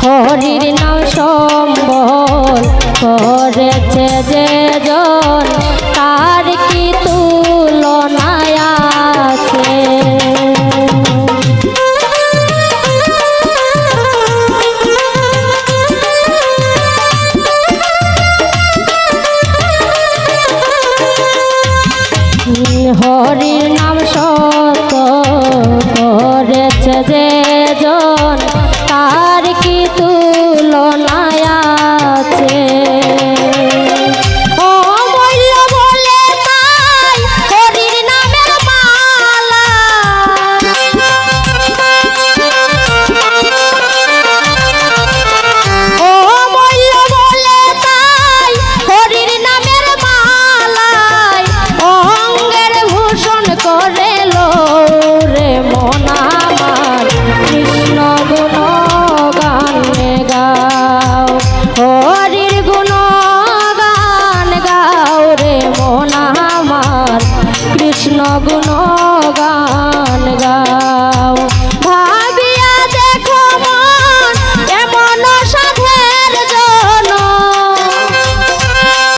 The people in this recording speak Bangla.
হরির নাম সম্বল করেছে যে জন তার কি তুলনা আছে। হরির নাম সত করেছে যে জন তার কি তুলনা আছে। কৃষ্ণ গুণ গান